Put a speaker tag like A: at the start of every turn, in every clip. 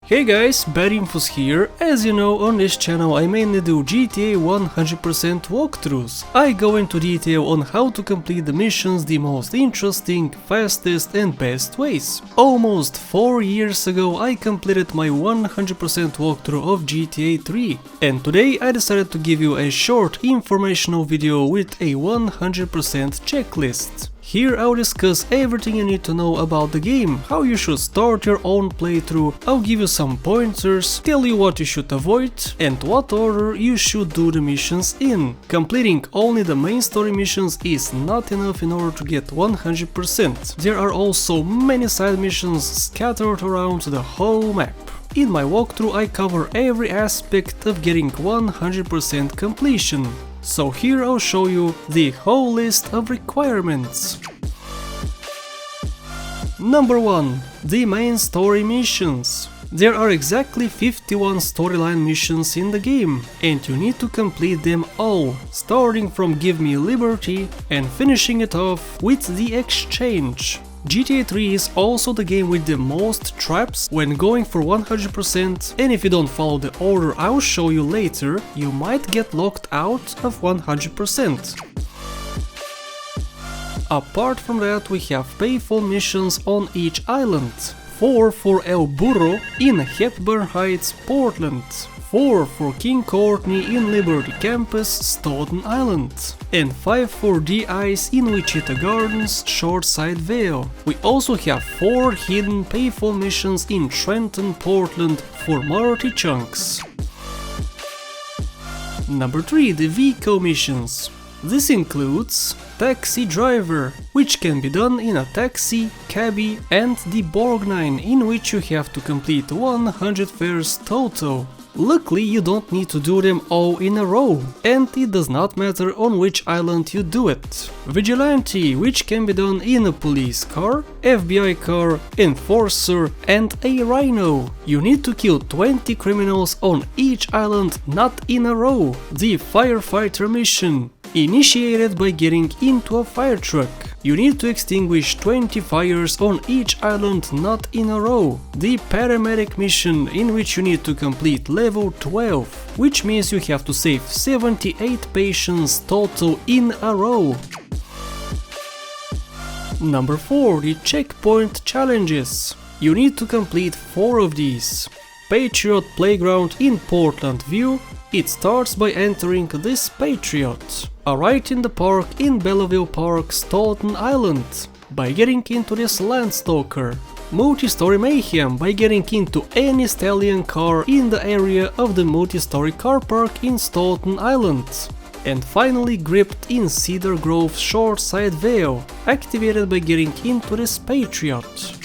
A: Hey guys, Bad Infos here. As you know, on this channel I mainly do GTA 100% walkthroughs. I go into detail on how to complete the missions the most interesting, fastest and best ways. Almost 4 years ago I completed my 100% walkthrough of GTA 3, and today I decided to give you a short informational video with a 100% checklist. Here I'll discuss everything you need to know about the game, how you should start your own playthrough, I'll give you some pointers, tell you what you should avoid and what order you should do the missions in. Completing only the main story missions is not enough in order to get 100%. There are also many side missions scattered around the whole map. In my walkthrough I cover every aspect of getting 100% completion. So here I'll show you the whole list of requirements. Number 1. The main story missions. There are exactly 51 storyline missions in the game, and you need to complete them all, starting from Give Me Liberty and finishing it off with The Exchange. GTA 3 is also the game with the most traps when going for 100%, and if you don't follow the order I'll show you later, you might get locked out of 100%. Apart from that, we have PAYPHONE missions on each island. 4 for El Burro in Hepburn Heights, Portland. 4 for King Courtney in Liberty Campus, Staten Island, and 5 for DELIVERIES in Wichita Gardens, Shoreside Vale. We also have 4 hidden PAYPHONE missions in Trenton, Portland for Marty Chonks. Number 3. The vehicle missions. This includes Taxi Driver, which can be done in a taxi, cabbie and the Borgnine, in which you have to complete 100 fares total. Luckily you don't need to do them all in a row, and it does not matter on which island you do it. Vigilante, which can be done in a police car, FBI car, enforcer and a rhino. You need to kill 20 criminals on each island, not in a row. The Firefighter mission. Initiated by getting into a fire truck. You need to extinguish 20 fires on each island, not in a row. The Paramedic mission, in which you need to complete level 12, which means you have to save 78 patients total in a row. Number 4. The checkpoint challenges. You need to complete 4 of these. Patriot Playground in Portland View. It starts by entering this Patriot. A ride in the park in Belleville Park, Staten Island, by getting into this Landstalker. Multistorey Mayhem, by getting into any stallion car in the area of the Multistorey car park in Staten Island. And finally Gripped in Cedar Grove, Shoreside Vale, activated by getting into this Patriot.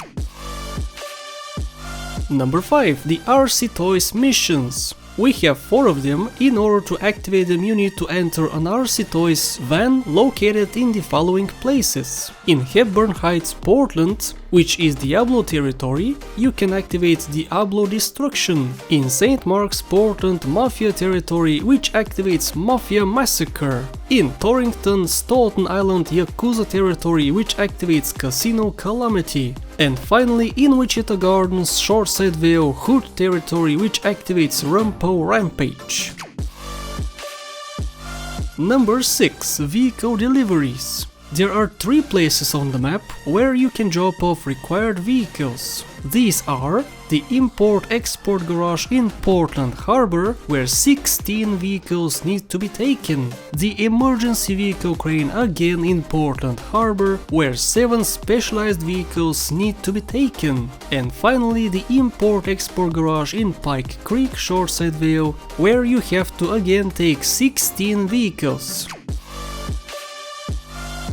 A: Number 5. The RC TOYZ missions. We have 4 of them. In order to activate them you need to enter an RC TOYZ van located in the following places. In Hepburn Heights, Portland, which is Diablo territory, you can activate Diablo Destruction. In St. Mark's, Portland, Mafia territory, which activates Mafia Massacre. In Torrington, Staten Island, Yakuza territory, which activates Casino Calamity. And finally in Wichita Gardens, Shoreside Vale, Hood territory, which activates Rumpo Rampage. Number 6. Vehicle deliveries. There are 3 places on the map where you can drop off required vehicles. These are the Import-Export Garage in Portland Harbor, where 16 vehicles need to be taken. The Emergency Vehicle Crane again in Portland Harbor, where 7 specialized vehicles need to be taken. And finally the Import-Export Garage in Pike Creek, Shoreside Vale, where you have to again take 16 vehicles.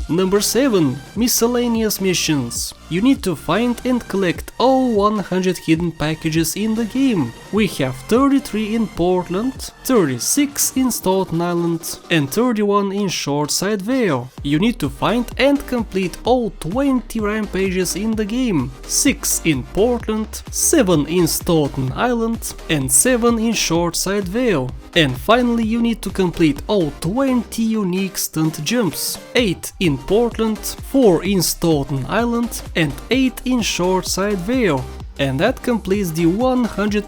A: Number 7. Miscellaneous missions. You need to find and collect all 100 hidden packages in the game. We have 33 in Portland, 36 in Staten Island and 31 in Shoreside Vale. You need to find and complete all 20 rampages in the game, 6 in Portland, 7 in Staten Island and 7 in Shoreside Vale. And finally you need to complete all 20 unique stunt jumps, 8 in Portland, 4 in Staten Island and 8 in Shoreside Vale. And that completes the 100%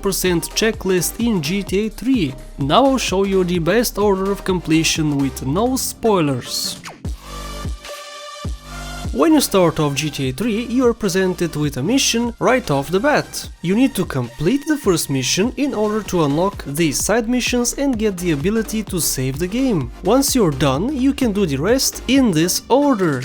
A: checklist in GTA 3. Now I'll show you the best order of completion with no spoilers. When you start off GTA 3, you are presented with a mission right off the bat. You need to complete the first mission in order to unlock these side missions and get the ability to save the game. Once you're done, you can do the rest in this order.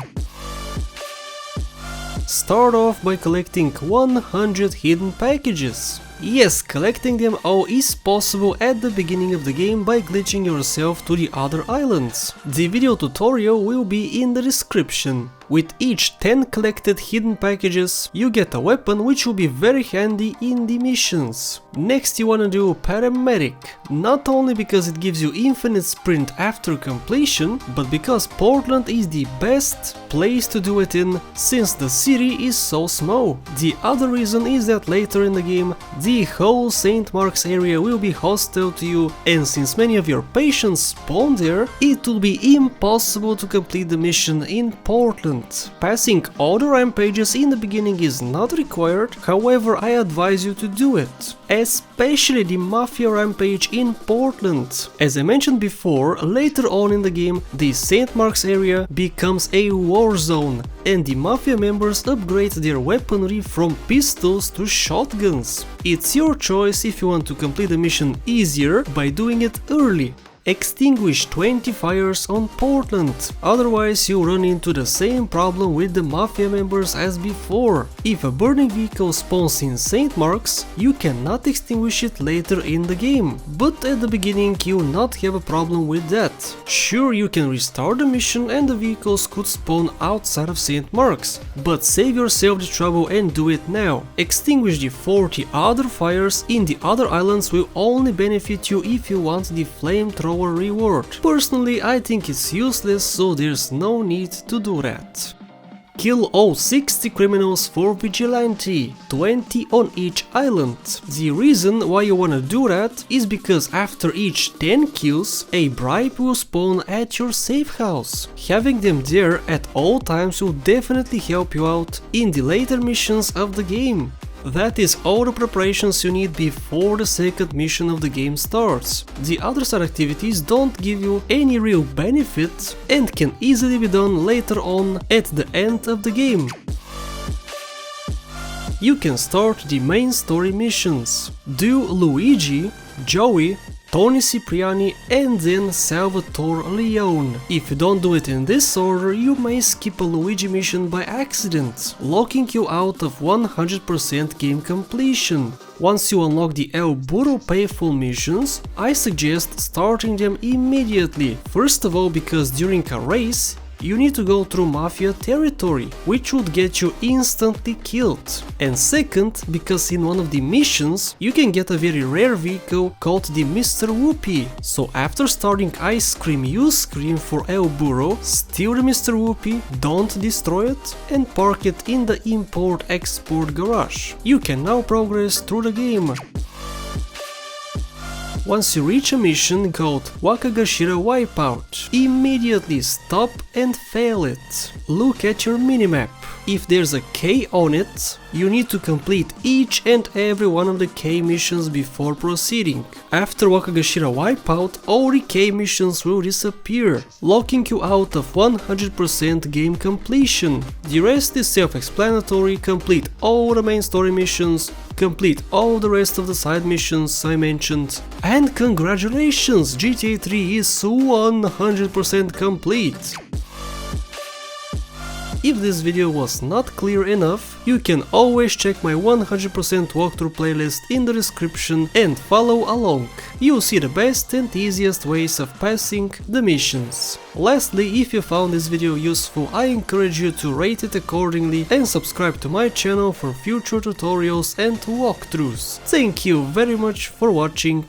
A: Start off by collecting 100 hidden packages. Yes, collecting them all is possible at the beginning of the game by glitching yourself to the other islands. The video tutorial will be in the description. With each 10 collected hidden packages, you get a weapon which will be very handy in the missions. Next you wanna do Paramedic, not only because it gives you infinite sprint after completion, but because Portland is the best place to do it in, since the city is so small. The other reason is that later in the game, the whole St. Mark's area will be hostile to you, and since many of your patients spawn there, it will be impossible to complete the mission in Portland. Passing all the rampages in the beginning is not required, however I advise you to do it, especially the Mafia rampage in Portland. As I mentioned before, later on in the game the St. Mark's area becomes a war zone, and the Mafia members upgrade their weaponry from pistols to shotguns. It's your choice if you want to complete the mission easier by doing it early. Extinguish 20 fires on Portland, otherwise you run into the same problem with the Mafia members as before. If a burning vehicle spawns in St. Mark's, you cannot extinguish it later in the game, but at the beginning you will not have a problem with that. Sure, you can restart the mission and the vehicles could spawn outside of St. Mark's, but save yourself the trouble and do it now. Extinguish the 40 other fires in the other islands will only benefit you if you want the flamethrower reward. Personally, I think it's useless, so there's no need to do that. Kill all 60 criminals for Vigilante, 20 on each island. The reason why you wanna do that is because after each 10 kills, a bribe will spawn at your safe house. Having them there at all times will definitely help you out in the later missions of the game. That is all the preparations you need before the second mission of the game starts. The other side activities don't give you any real benefit and can easily be done later on at the end of the game. You can start the main story missions. Do Luigi, Joey, Tony Cipriani and then Salvatore Leone. If you don't do it in this order, you may skip a Luigi mission by accident, locking you out of 100% game completion. Once you unlock the El Burro PAYPHONE missions, I suggest starting them immediately. First of all, because during a race, you need to go through Mafia territory, which would get you instantly killed. And second, because in one of the missions you can get a very rare vehicle called the Mr. Whoopi. So after starting Ice Cream You Scream for El Burro, steal the Mr. Whoopi, don't destroy it, and park it in the import-export garage. You can now progress through the game. Once you reach a mission called Wakagashira Wipeout, immediately stop and fail it. Look at your minimap. If there's a K on it, you need to complete each and every one of the K missions before proceeding. After Wakagashira Wipeout, all the K missions will disappear, locking you out of 100% game completion. The rest is self-explanatory. Complete all the main story missions, complete all the rest of the side missions I mentioned, and congratulations, GTA 3 is 100% complete! If this video was not clear enough, you can always check my 100% walkthrough playlist in the description and follow along. You'll see the best and easiest ways of passing the missions. Lastly, if you found this video useful, I encourage you to rate it accordingly and subscribe to my channel for future tutorials and walkthroughs. Thank you very much for watching.